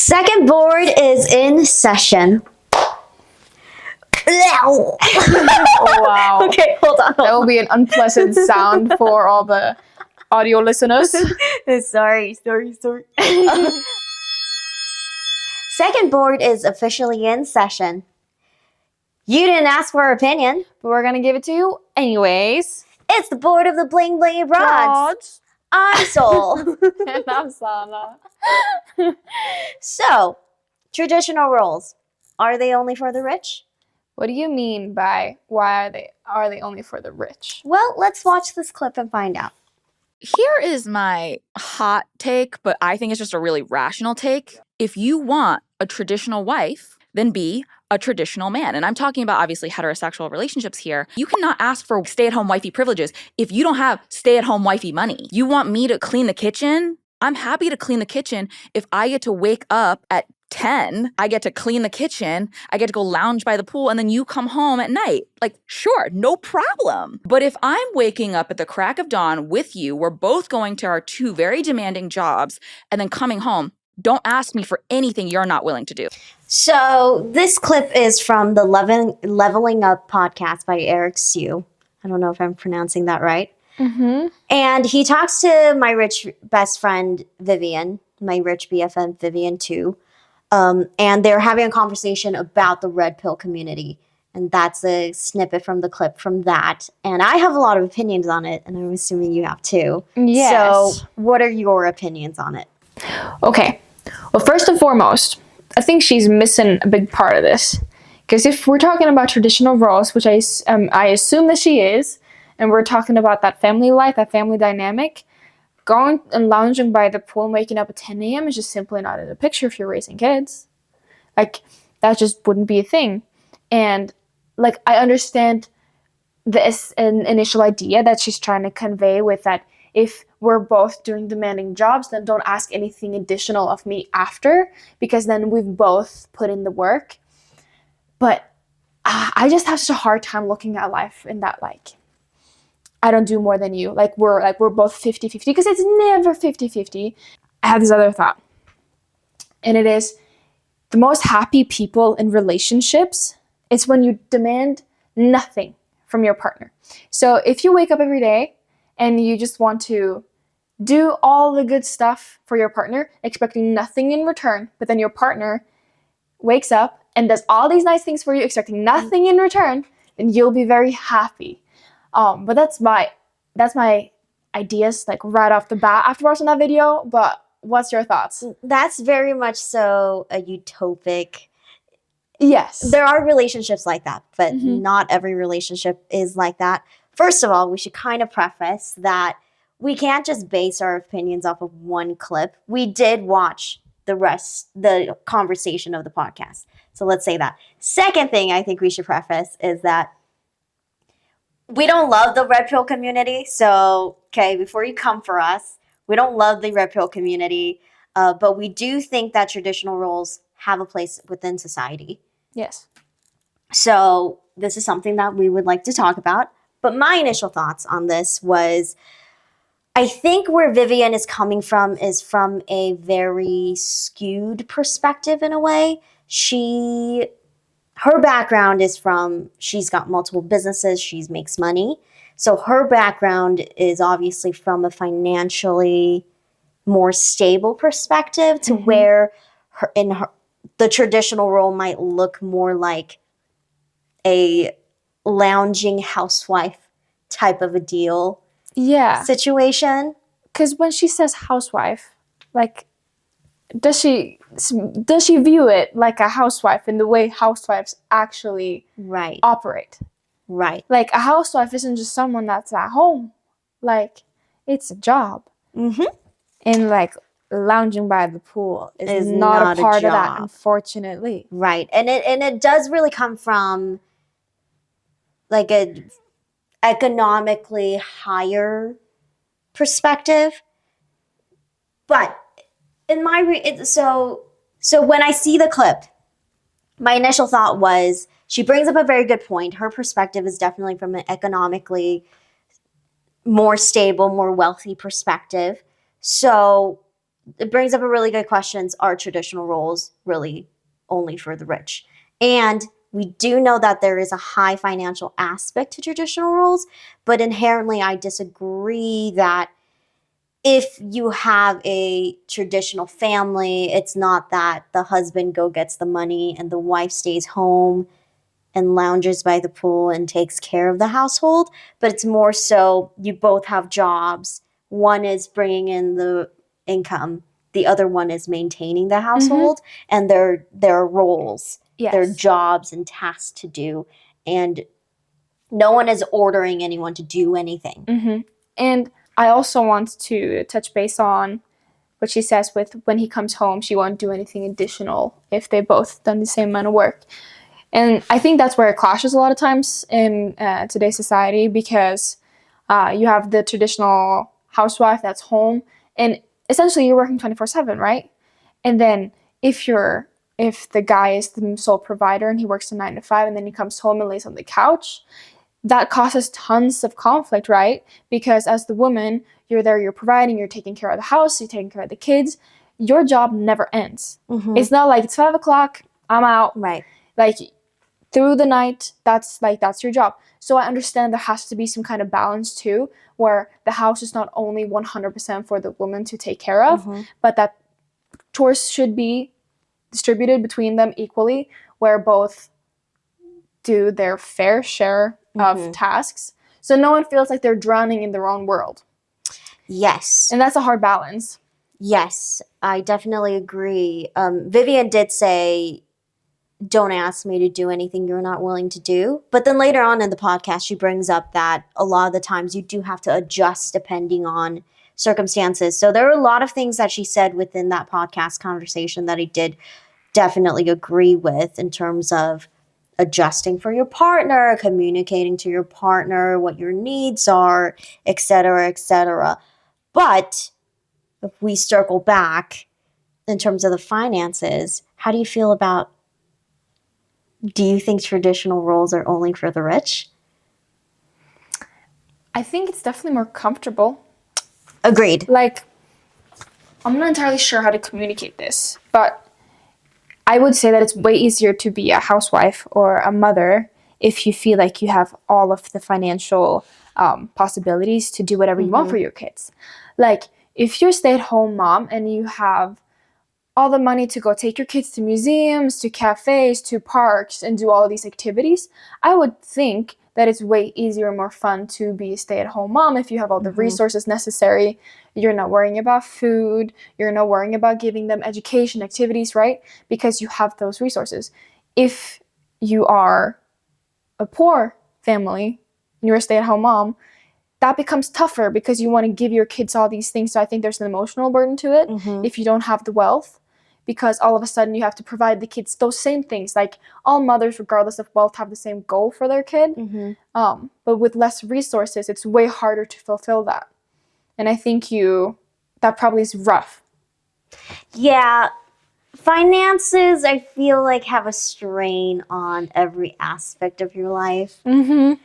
Second board is in session. Oh, wow. Okay, hold on. That will be an unpleasant sound for all the audio listeners. Sorry. Second board is officially in session. You didn't ask for our opinion, But we're going to give it to you anyways. It's the board of the Bling Bling Broads. I'm Sol. And I'm SANNA. So, traditional roles. Are they only for the rich? What do you mean by why are they only for the rich? Well, let's watch this clip and find out. Here is my hot take, but I think it's just a really rational take. If you want a traditional wife, then be a traditional man. And I'm talking about obviously heterosexual relationships here. You cannot ask for stay-at-home wifey privileges if you don't have stay-at-home wifey money. You want me to clean the kitchen? I'm happy to clean the kitchen if I get to wake up at 10, I get to clean the kitchen, I get to go lounge by the pool, and then you come home at night. Like, sure, no problem. But if I'm waking up at the crack of dawn with you, we're both going to our two very demanding jobs, and then coming home, don't ask me for anything you're not willing to do. So this clip is from the Leveling Up podcast by Eric Siu. I don't know if I'm pronouncing that right. Mm-hmm. And he talks to my rich best friend, Vivian, my rich BFF, Vivian Tu. And they're having a conversation about the red pill community. And that's a snippet from the clip from that. And I have a lot of opinions on it, and I'm assuming you have too. Yes. So what are your opinions on it? Okay. Well, first and foremost, I think she's missing a big part of this. Because if we're talking about traditional roles, which I assume that she is, and we're talking about that family life, that family dynamic, going and lounging by the pool and waking up at 10 a.m. is just simply not in the picture if you're raising kids. Like, that just wouldn't be a thing. And, like, I understand this initial idea that she's trying to convey with that if we're both doing demanding jobs, then don't ask anything additional of me after, because then we've both put in the work. But I just have such a hard time looking at life in that, like, I don't do more than you. We're both 50-50, because it's never 50-50. I have this other thought. And it is, the most happy people in relationships is when you demand nothing from your partner. So if you wake up every day and you just want to do all the good stuff for your partner, expecting nothing in return, but then your partner wakes up and does all these nice things for you, expecting nothing in return, then you'll be very happy. But that's my ideas, like, right off the bat after watching that video. But what's your thoughts? That's very much so a utopic. Yes. There are relationships like that, but not every relationship is like that. First of all, we should kind of preface that we can't just base our opinions off of one clip. We did watch the conversation of the podcast. So let's say that. Second thing I think we should preface is that we don't love the red pill community. So, okay, before you come for us, we don't love the red pill community, but we do think that traditional roles have a place within society. Yes. So this is something that we would like to talk about. But my initial thoughts on this was, I think where Vivian is coming from is from a very skewed perspective in a way. Her background is she's got multiple businesses, she makes money. So her background is obviously from a financially more stable perspective to where the traditional role might look more like a lounging housewife type of a deal. Yeah. Situation. Because when she says housewife, like, does she view it like a housewife in the way housewives actually operate? Right. Like, a housewife isn't just someone that's at home. Like, it's a job. Mm-hmm. And, like, lounging by the pool is not a part of that, unfortunately. Right. And it does really come from, like, a economically higher perspective. But in so when I see the clip, my initial thought was, she brings up a very good point. Her perspective is definitely from an economically more stable, more wealthy perspective. So it brings up a really good question. Are traditional roles really only for the rich? And we do know that there is a high financial aspect to traditional roles, but inherently I disagree that if you have a traditional family, it's not that the husband gets the money and the wife stays home and lounges by the pool and takes care of the household, but it's more so you both have jobs. One is bringing in the income, the other one is maintaining the household, and their roles, their jobs and tasks to do, and no one is ordering anyone to do anything. And I also want to touch base on what she says with when he comes home, she won't do anything additional if they both done the same amount of work. And I think that's where it clashes a lot of times in today's society, because you have the traditional housewife that's home, and essentially you're working 24/7, right? And then if the guy is the sole provider and he works a 9 to 5 and then he comes home and lays on the couch, that causes tons of conflict, right? Because as the woman, you're there, you're providing, you're taking care of the house, you're taking care of the kids. Your job never ends. It's not like it's 5 o'clock, I'm out. Right. Like through the night, that's your job. So I understand there has to be some kind of balance too, where the house is not only 100% for the woman to take care of, but that chores should be distributed between them equally, where both do their fair share of tasks, so no one feels like they're drowning in their own world. Yes. And that's a hard balance. Yes, I definitely agree. Vivian did say, don't ask me to do anything you're not willing to do. But then later on in the podcast, she brings up that a lot of the times you do have to adjust depending on circumstances. So there are a lot of things that she said within that podcast conversation that I did definitely agree with, in terms of adjusting for your partner, communicating to your partner what your needs are, etc., etc. But if we circle back in terms of the finances, how do you feel about, do you think traditional roles are only for the rich? I think it's definitely more comfortable. Agreed. Like, I'm not entirely sure how to communicate this, but I would say that it's way easier to be a housewife or a mother if you feel like you have all of the financial possibilities to do whatever you want for your kids. Like, if you're a stay-at-home mom and you have all the money to go take your kids to museums, to cafes, to parks, and do all of these activities, I would think that it's way easier and more fun to be a stay-at-home mom if you have all the resources necessary. You're not worrying about food. You're not worrying about giving them education, activities, right? Because you have those resources. If you are a poor family and you're a stay-at-home mom, that becomes tougher because you want to give your kids all these things. So I think there's an emotional burden to it if you don't have the wealth, because all of a sudden you have to provide the kids those same things. Like, all mothers, regardless of wealth, have the same goal for their kid. But with less resources, it's way harder to fulfill that. And I think that probably is rough. Yeah. Finances, I feel like, have a strain on every aspect of your life. And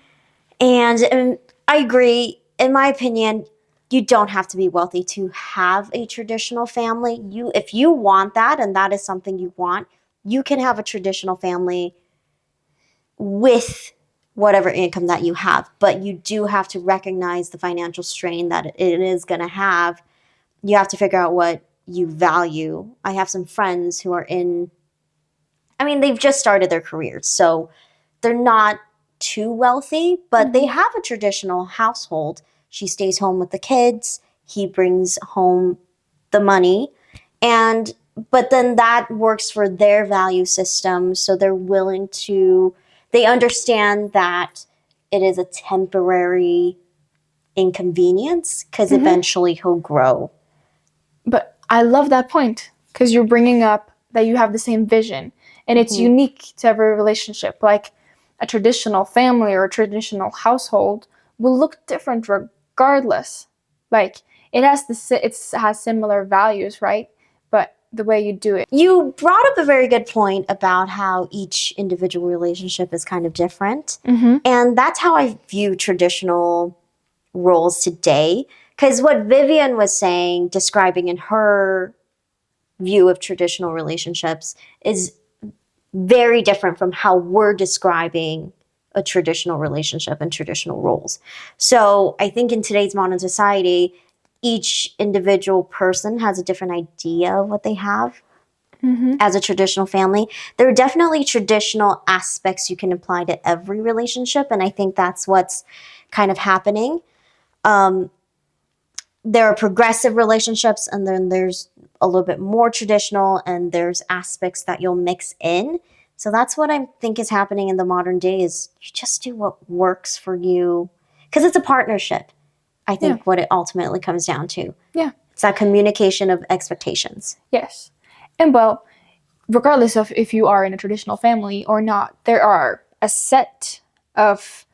I agree. In my opinion, you don't have to be wealthy to have a traditional family. If you want that, and that is something you want, you can have a traditional family with whatever income that you have. But you do have to recognize the financial strain that it is going to have. You have to figure out what you value. I have some friends who are they've just started their careers, so they're not too wealthy, but they have a traditional household. She stays home with the kids. He brings home the money. But then that works for their value system. So they're willing to, they understand that it is a temporary inconvenience because eventually he'll grow. But I love that point, because you're bringing up that you have the same vision, and it's unique to every relationship. Like, a traditional family or a traditional household will look different regardless. Like, it has similar values, right? But the way you do it. You brought up a very good point about how each individual relationship is kind of different. And that's how I view traditional roles today. Because what Vivian was saying, describing in her view of traditional relationships, is very different from how we're describing a traditional relationship and traditional roles. So I think in today's modern society, each individual person has a different idea of what they have as a traditional family. There are definitely traditional aspects you can apply to every relationship, and I think that's what's kind of happening. There are progressive relationships, and then there's a little bit more traditional, and there's aspects that you'll mix in. So that's what I think is happening in the modern day, is you just do what works for you. Because it's a partnership, I think, what it ultimately comes down to. Yeah. It's that communication of expectations. Yes. And well, regardless of if you are in a traditional family or not, there are a set of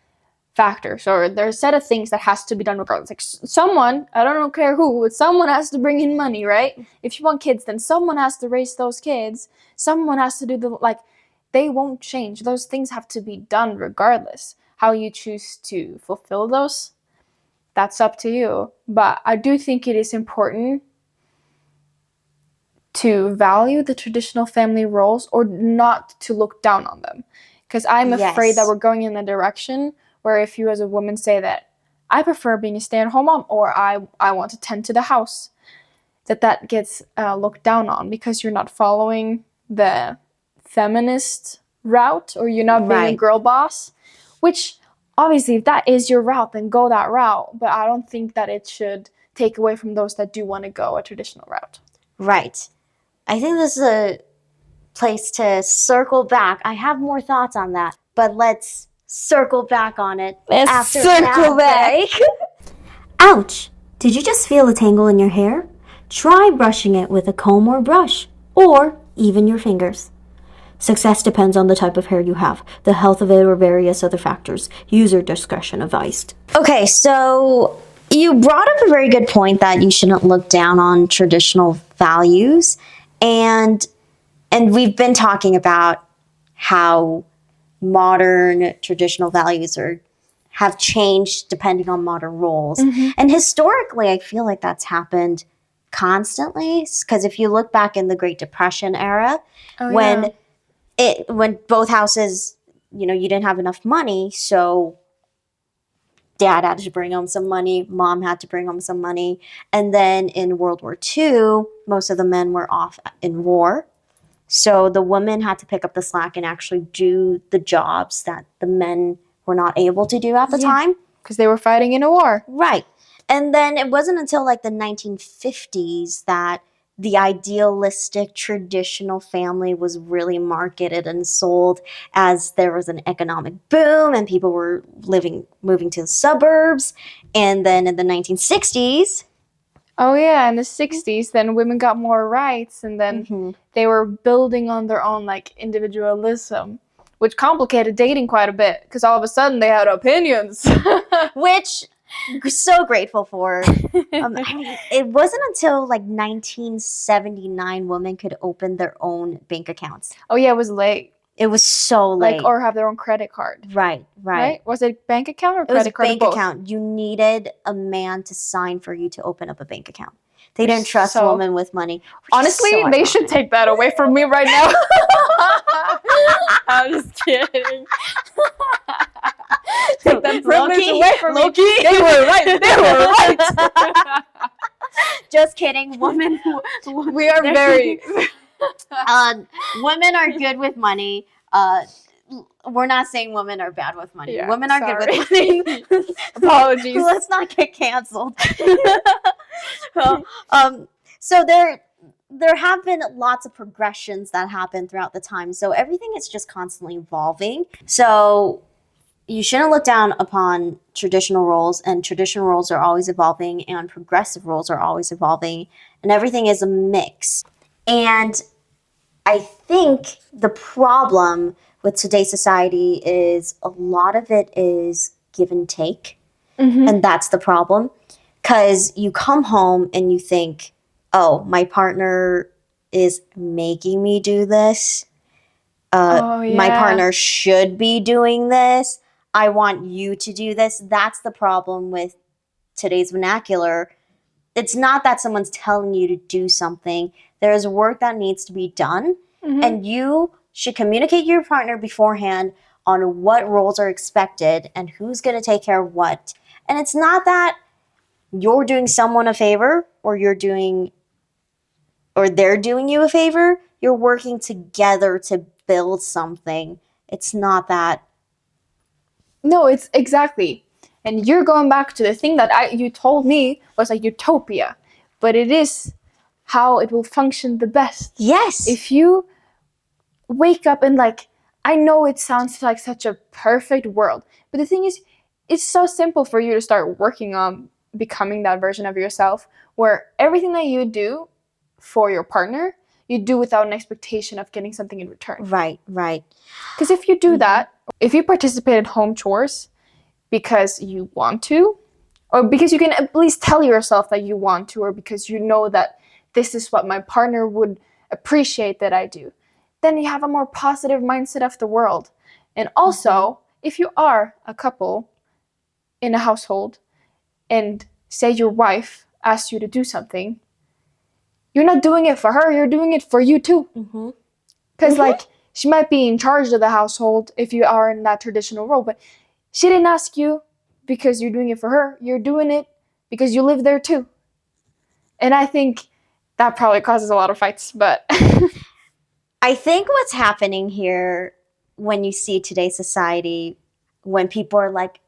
factors, or there's a set of things that has to be done regardless. Like someone, I don't care who, but someone has to bring in money, right? If you want kids, then someone has to raise those kids. Someone has to do they won't change. Those things have to be done regardless. How you choose to fulfill those, that's up to you. But I do think it is important to value the traditional family roles, or not to look down on them. Because I'm afraid that we're going in a direction where if you as a woman say that I prefer being a stay-at-home mom, or I want to tend to the house, that gets looked down on because you're not following the feminist route, or you're not being a girl boss. Which, obviously, if that is your route, then go that route. But I don't think that it should take away from those that do want to go a traditional route. Right. I think this is a place to circle back. I have more thoughts on that, but let's circle back on it. Let's circle back. Ouch! Did you just feel a tangle in your hair? Try brushing it with a comb or brush, or even your fingers. Success depends on the type of hair you have, the health of it, or various other factors. User discretion advised. Okay, so you brought up a very good point that you shouldn't look down on traditional values, and we've been talking about how modern traditional values have changed depending on modern roles. And historically, I feel like that's happened constantly, because if you look back in the Great Depression era, when both houses, you didn't have enough money, so dad had to bring home some money, mom had to bring home some money. And then in World War II, most of the men were off in war. So the women had to pick up the slack and actually do the jobs that the men were not able to do at the time. Because they were fighting in a war. Right. And then it wasn't until the 1950s that the idealistic traditional family was really marketed and sold, as there was an economic boom and people were moving to the suburbs. And then in the 1960s... Oh yeah, in the 60s, then women got more rights, and then they were building on their own individualism, which complicated dating quite a bit, because all of a sudden they had opinions. Which... so grateful for. It wasn't until 1979 women could open their own bank accounts. Oh yeah, it was late. It was so late. Or have their own credit card. Right. Was it bank account or credit card? It was a bank account. You needed a man to sign for you to open up a bank account. They didn't trust women with money. Honestly, they should take that away from me right now. I'm just kidding. Take that privilege away from me. They were right. Just kidding. Women. We are very... women are good with money. We're not saying women are bad with money. Yeah, women are good with money. Apologies. Let's not get canceled. So there have been lots of progressions that happen throughout the time. So everything is just constantly evolving. So you shouldn't look down upon traditional roles, and traditional roles are always evolving, and progressive roles are always evolving, and everything is a mix. And I think the problem with today's society is a lot of it is give and take. And that's the problem. Because you come home and you think, oh, my partner is making me do this. My partner should be doing this. I want you to do this. That's the problem with today's vernacular. it's not that someone's telling you to do something. There is work that needs to be done, and you should communicate your partner beforehand on what roles are expected and who's going to take care of what. And it's not that you're doing someone a favor or they're doing you a favor. You're working together to build something. It's not that. No, it's exactly. And you're going back to the thing that you told me was a utopia, but it is how it will function the best. Yes. If you wake up and like, I know it sounds like such a perfect world, but the thing is, it's so simple for you to start working on becoming that version of yourself where everything that you do for your partner, you do without an expectation of getting something in return. Right. Because if you do that, if you participate in home chores because you want to, or because you can at least tell yourself that you want to, or because you know that this is what my partner would appreciate that I do, then you have a more positive mindset of the world. And also, if you are a couple in a household and say your wife asks you to do something, you're not doing it for her, you're doing it for you too. Because like, she might be in charge of the household if you are in that traditional role, but she didn't ask you because you're doing it for her. You're doing it because you live there too. And I think that probably causes a lot of fights, but I think what's happening here when you see today's society, when people are like,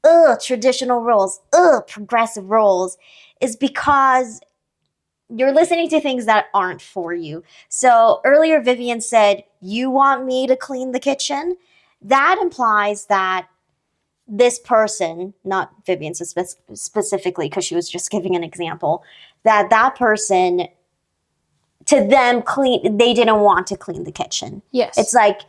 ugh, traditional roles, ugh, progressive roles, is because you're listening to things that aren't for you. So earlier Vivian said, you want me to clean the kitchen? That implies that this person, not Vivian specifically, because she was just giving an example, that person, to them, they didn't want to clean the kitchen. yes. It's like,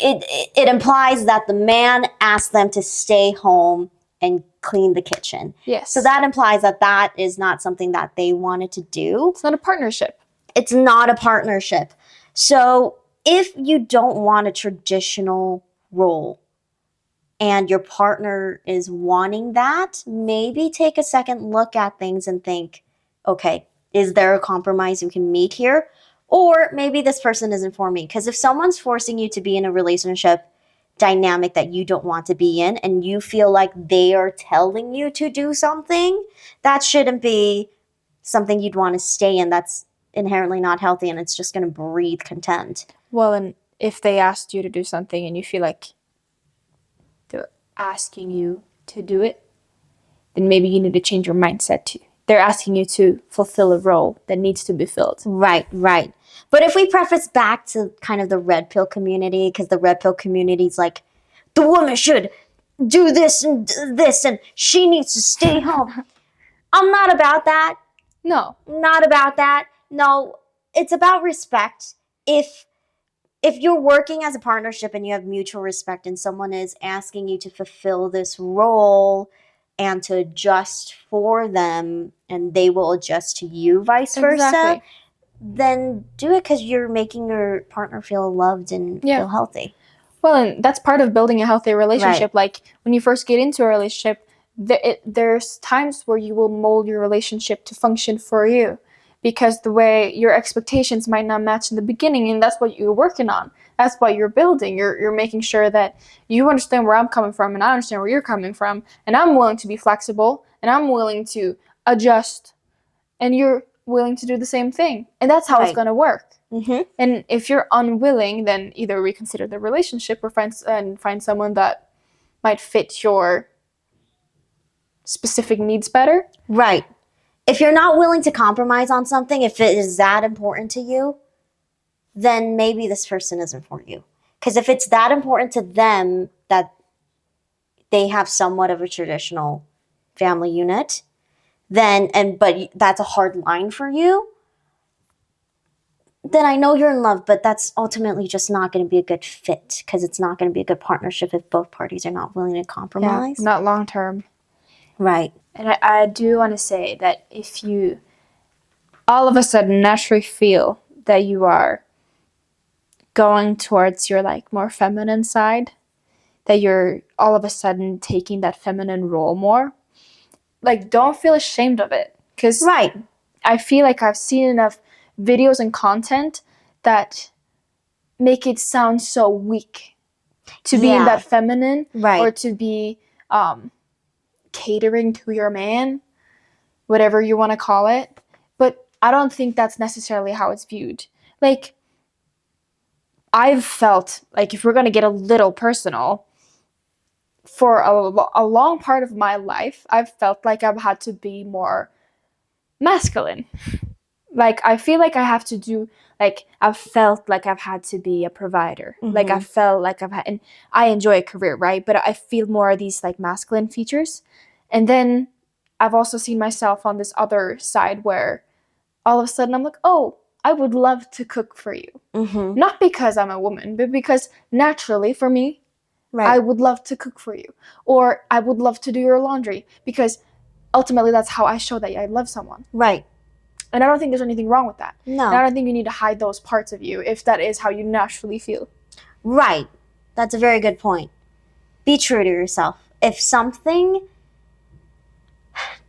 it implies that the man asked them to stay home and clean the kitchen. Yes. So that implies that is not something that they wanted to do. It's not a partnership. It's not a partnership. So if you don't want a traditional role and your partner is wanting that, maybe take a second look at things and think, okay, is there a compromise we can meet here? Or maybe this person isn't for me. Because if someone's forcing you to be in a relationship dynamic that you don't want to be in and you feel like they are telling you to do something, that shouldn't be something you'd want to stay in. That's inherently not healthy, and it's just going to breed contempt. Well, and if they asked you to do something and you feel like they're asking you to do it, then maybe you need to change your mindset too. They're asking you to fulfill a role that needs to be filled. Right. But if we preface back to kind of the red pill community, because the red pill community is like, the woman should do this and she needs to stay home. I'm not about that. No. Not about that. No, it's about respect. If you're working as a partnership and you have mutual respect and someone is asking you to fulfill this role and to adjust for them and they will adjust to you, vice versa, then do it because you're making your partner feel loved and feel healthy. Well, and that's part of building a healthy relationship. Right. Like when you first get into a relationship, there's times where you will mold your relationship to function for you because the way your expectations might not match in the beginning, and that's what you're working on. That's what you're building. You're making sure that you understand where I'm coming from and I understand where you're coming from, and I'm willing to be flexible and I'm willing to adjust, and you're willing to do the same thing. And that's how it's going to work. And if you're unwilling, then either reconsider the relationship or find someone that might fit your specific needs better. Right. If you're not willing to compromise on something, if it is that important to you, then maybe this person isn't for you. Because if it's that important to them that they have somewhat of a traditional family unit, but that's a hard line for you, then I know you're in love, but that's ultimately just not going to be a good fit because it's not going to be a good partnership if both parties are not willing to compromise. Yeah, not long term. Right. And I do want to say that if you all of a sudden naturally feel that you are going towards your like more feminine side, that you're all of a sudden taking that feminine role more, like don't feel ashamed of it. Because Right. I feel like I've seen enough videos and content that make it sound so weak to be in that feminine, Right. or to be catering to your man, whatever you want to call it. But I don't think that's necessarily how it's viewed. Like, I've felt like, if we're going to get a little personal, for a long part of my life, I've felt like I've had to be more masculine. Like, I feel like I have to do, like, I've felt like I've had to be a provider. Like, I felt like I've had, and I enjoy a career, right? But I feel more of these, like, masculine features. And then I've also seen myself on this other side where all of a sudden I'm like, oh, I would love to cook for you. Not because I'm a woman, but because naturally for me, I would love to cook for you. Or I would love to do your laundry, because ultimately that's how I show that I love someone. Right. And I don't think there's anything wrong with that. No. And I don't think you need to hide those parts of you if that is how you naturally feel. Right. That's a very good point. Be true to yourself. If something,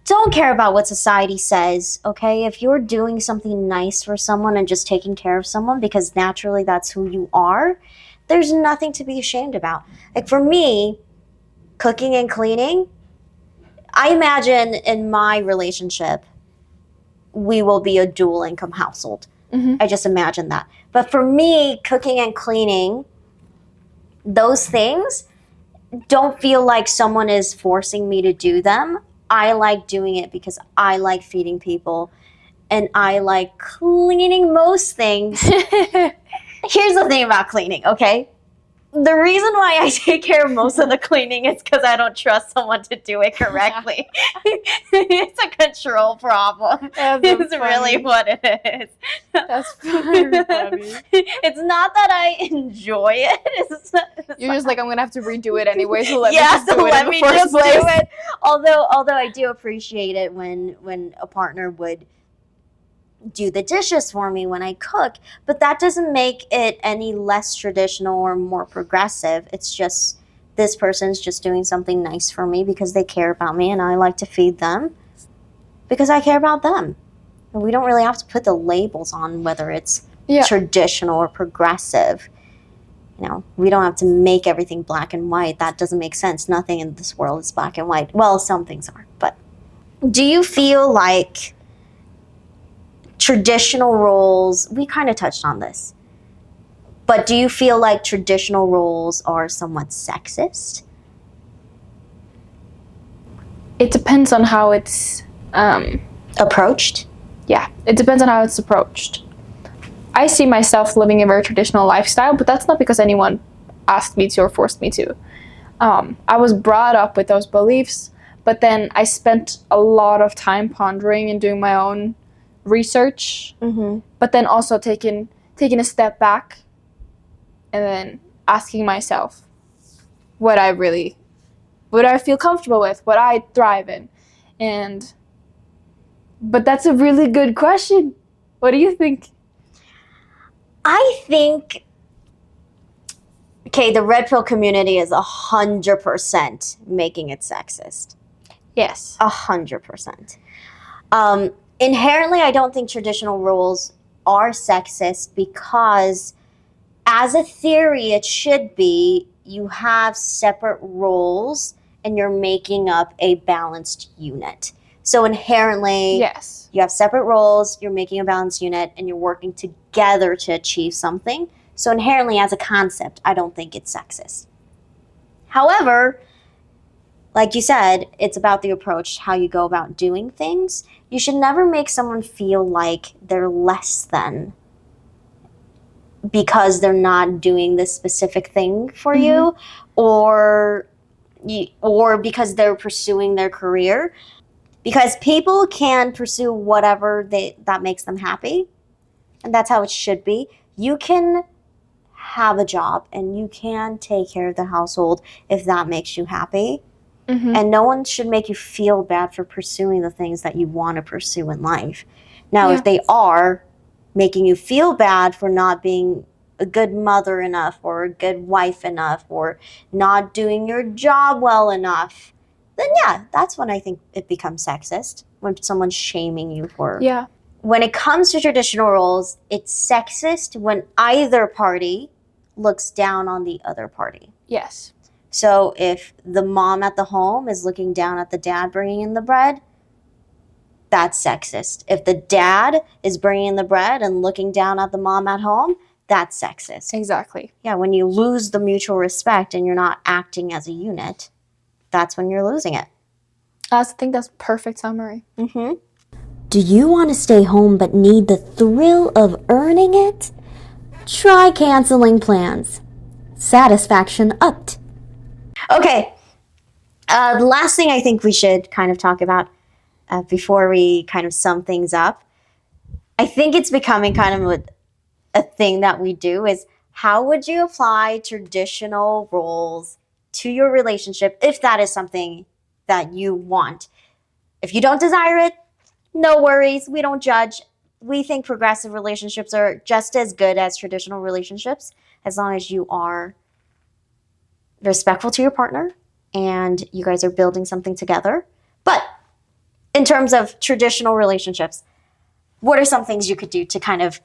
don't care about what society says, okay? If you're doing something nice for someone and just taking care of someone because naturally that's who you are, there's nothing to be ashamed about. Like, for me, cooking and cleaning, I imagine in my relationship, we will be a dual income household. I just imagine that. But for me, cooking and cleaning, those things don't feel like someone is forcing me to do them. I like doing it because I like feeding people and I like cleaning most things. Here's the thing about cleaning, okay? The reason why I take care of most of the cleaning is because I don't trust someone to do it correctly. It's a control problem. It's really what it is. That's very funny. It's not that I enjoy it. You're just like, I'm going to have to redo it anyway, so let do me just do it. Although I do appreciate it when a partner would do the dishes for me when I cook, but that doesn't make it any less traditional or more progressive. It's just, this person's just doing something nice for me because they care about me, and I like to feed them because I care about them. And we don't really have to put the labels on whether it's traditional or progressive. You know, we don't have to make everything black and white. That doesn't make sense. Nothing in this world is black and white. Well, some things are, but do you feel like traditional roles, we kind of touched on this, but do you feel like traditional roles are somewhat sexist? It depends on how it's approached? Yeah, it depends on how it's approached. I see myself living a very traditional lifestyle, but that's not because anyone asked me to or forced me to. I was brought up with those beliefs, but then I spent a lot of time pondering and doing my own research, but then also taking a step back and then asking myself what I feel comfortable with, what I thrive in. But that's a really good question. What do you think? I think, okay, the red pill community is 100% making it sexist. Yes. 100%. Inherently, I don't think traditional roles are sexist because, as a theory, it should be you have separate roles and you're making up a balanced unit. So inherently, yes, you have separate roles, you're making a balanced unit, and you're working together to achieve something. So inherently, as a concept, I don't think it's sexist. However, like you said, it's about the approach, how you go about doing things. You should never make someone feel like they're less than because they're not doing this specific thing for you, or because they're pursuing their career. Because people can pursue whatever that makes them happy, and that's how it should be. You can have a job and you can take care of the household if that makes you happy. And no one should make you feel bad for pursuing the things that you want to pursue in life. Now, if they are making you feel bad for not being a good mother enough or a good wife enough or not doing your job well enough, then yeah, that's when I think it becomes sexist. when someone's shaming you for. Yeah. When it comes to traditional roles, it's sexist when either party looks down on the other party. Yes. So if the mom at the home is looking down at the dad bringing in the bread, that's sexist. If the dad is bringing in the bread and looking down at the mom at home, that's sexist. Exactly. Yeah, when you lose the mutual respect and you're not acting as a unit, that's when you're losing it. I think that's a perfect summary. Mm-hmm. Do you want to stay home but need the thrill of earning it? Try canceling plans. Satisfaction upped. Okay, the last thing I think we should kind of talk about before we kind of sum things up, I think it's becoming kind of a thing that we do is how would you apply traditional roles to your relationship if that is something that you want? If you don't desire it, no worries. We don't judge. We think progressive relationships are just as good as traditional relationships as long as you are respectful to your partner and you guys are building something together. But in terms of traditional relationships, what are some things you could do to kind of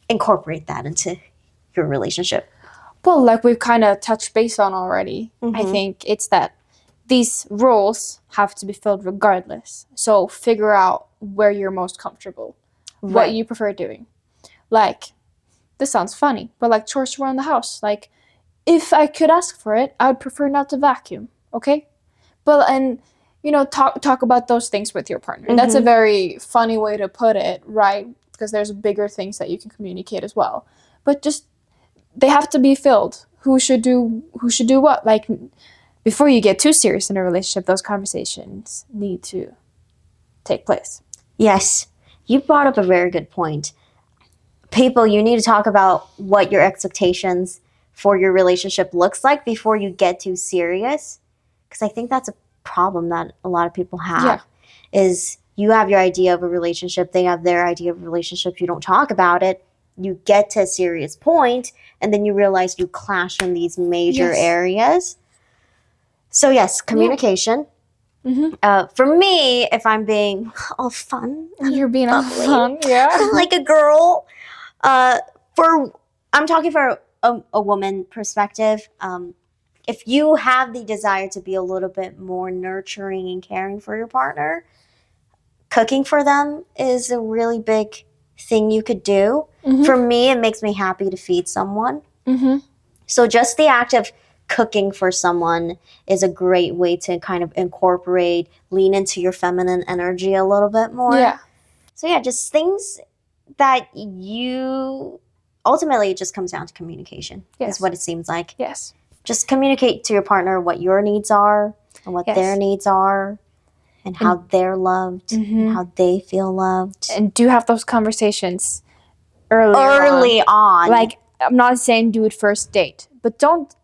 incorporate that into your relationship? Well, like we've kind of touched base on already, I think it's that these roles have to be filled regardless. So figure out where you're most comfortable, what you prefer doing. Like, this sounds funny, but like chores around the house. Like, if I could ask for it, I would prefer not to vacuum, okay? But, and, you know, talk about those things with your partner. That's a very funny way to put it, right? Because there's bigger things that you can communicate as well. But just, they have to be filled. Who should do what? Like, before you get too serious in a relationship, those conversations need to take place. Yes, you brought up a very good point. People, you need to talk about what your expectations for your relationship looks like before you get too serious. Because I think that's a problem that a lot of people have. Is you have your idea of a relationship, they have their idea of a relationship, you don't talk about it, you get to a serious point, and then you realize you clash in these major areas. So yes, communication. For me, if I'm being all fun, You're being all bubbly, fun, yeah. like a girl. I'm talking for a woman perspective. If you have the desire to be a little bit more nurturing and caring for your partner, cooking for them is a really big thing you could do. For me, it makes me happy to feed someone. So just the act of cooking for someone is a great way to kind of incorporate, lean into your feminine energy a little bit more. Yeah. So yeah, just things that you ultimately it just comes down to communication. Is what it seems like. Yes. Just communicate to your partner what your needs are and what their needs are and how they're loved and how they feel loved. And do have those conversations early on. Like, I'm not saying do it first date, but don't.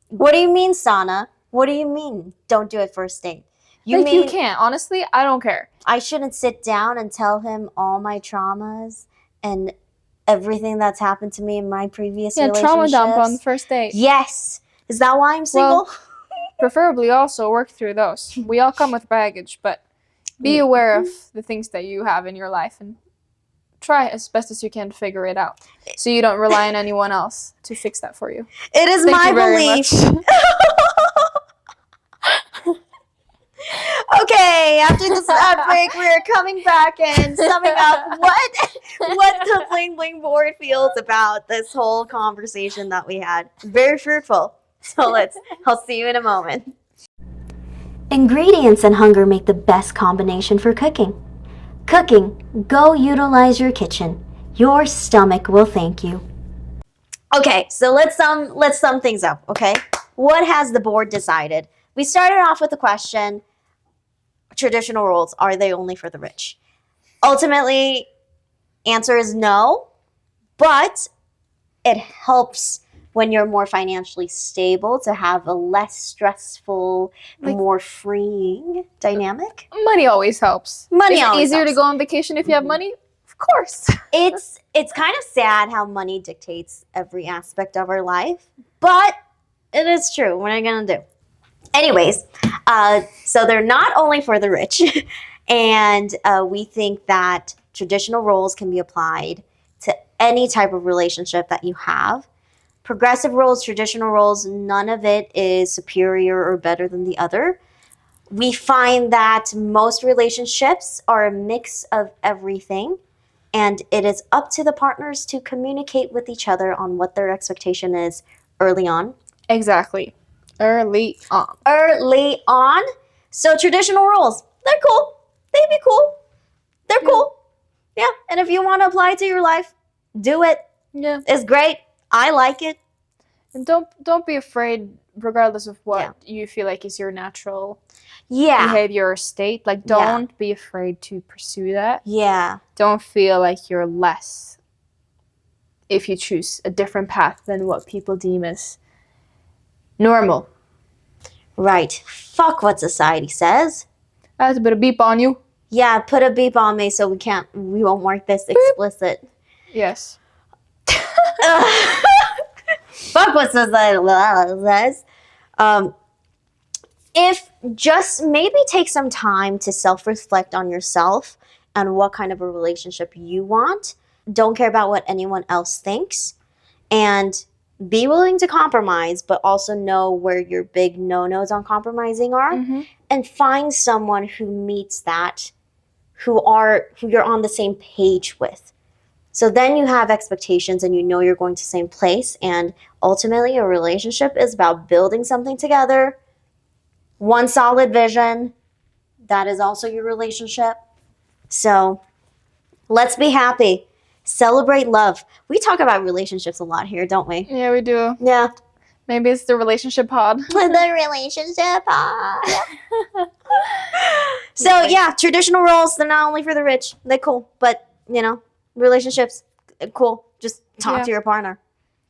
What do you mean, SANNA? What do you mean don't do it first date? You can't. Honestly, I don't care. I shouldn't sit down and tell him all my traumas and everything that's happened to me in my previous relationships. Trauma dump on the first date. Yes. Is that why I'm single? Well, preferably also work through those. We all come with baggage, but be aware of the things that you have in your life and try as best as you can to figure it out so you don't rely on anyone else to fix that for you. It is my belief. Okay, after this ad break, we're coming back and summing up what the Bling Bling board feels about this whole conversation that we had. Very fruitful. So I'll see you in a moment. Ingredients and hunger make the best combination for cooking. Cooking, go utilize your kitchen. Your stomach will thank you. Okay, so let's sum things up, okay? What has the board decided? We started off with the question, traditional roles, are they only for the rich? Ultimately, answer is no, but it helps when you're more financially stable to have a less stressful, more freeing dynamic. Money always helps. Money Is it always easier helps. to go on vacation if you have money? Of course. It's kind of sad how money dictates every aspect of our life, but it is true. What are you gonna do? Anyways, so they're not only for the rich, And we think that traditional roles can be applied to any type of relationship that you have. Progressive roles, traditional roles, none of it is superior or better than the other. We find that most relationships are a mix of everything, and it is up to the partners to communicate with each other on what their expectation is early on. Exactly. Early on. Early on. So traditional roles, they're cool. They'd be cool. They're cool. Yeah. And if you want to apply it to your life, do it. Yeah. It's great. I like it. And don't be afraid, regardless of what you feel like is your natural behavior or state. Like, don't be afraid to pursue that. Yeah. Don't feel like you're less if you choose a different path than what people deem as normal. Right. Fuck what society says. I have to put a beep on you. Yeah, put a beep on me so we won't mark this explicit. Yes. Fuck what society says. If just maybe take some time to self-reflect on yourself and what kind of a relationship you want. Don't care about what anyone else thinks. And be willing to compromise, but also know where your big no-nos on compromising are. Mm-hmm. And find someone who meets that, who you're on the same page with. So then you have expectations and you know you're going to the same place. And ultimately, a relationship is about building something together. One solid vision. That is also your relationship. So let's be happy. Celebrate love. We talk about relationships a lot here, don't we? Yeah, we do. Yeah. Maybe it's the relationship pod. The relationship pod. So yeah, traditional roles, they're not only for the rich. They're cool. But, relationships, cool. Just talk to your partner.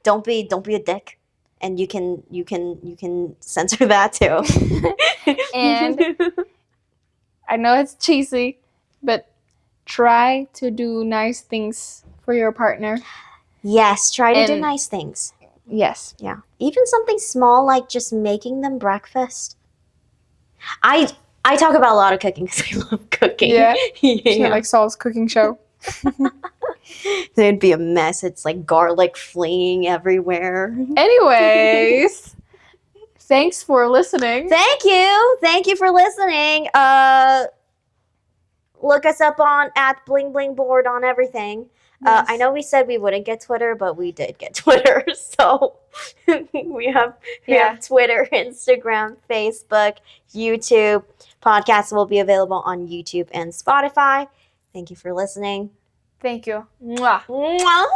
Don't be a dick. And you can censor that too. And I know it's cheesy, but try to do nice things for your partner. Yes, try to do nice things. Yes. Yeah. Even something small like just making them breakfast. I talk about a lot of cooking because I love cooking. Yeah. So like Saul's cooking show. It'd be a mess. It's like garlic fleeing everywhere. Anyways, thanks for listening. Thank you for listening. Look us up at Bling Bling Board on everything. Yes. I know we said we wouldn't get Twitter, but we did get Twitter. So we have Twitter, Instagram, Facebook, YouTube. Podcasts will be available on YouTube and Spotify. Thank you for listening. Thank you. Mwah. Mwah.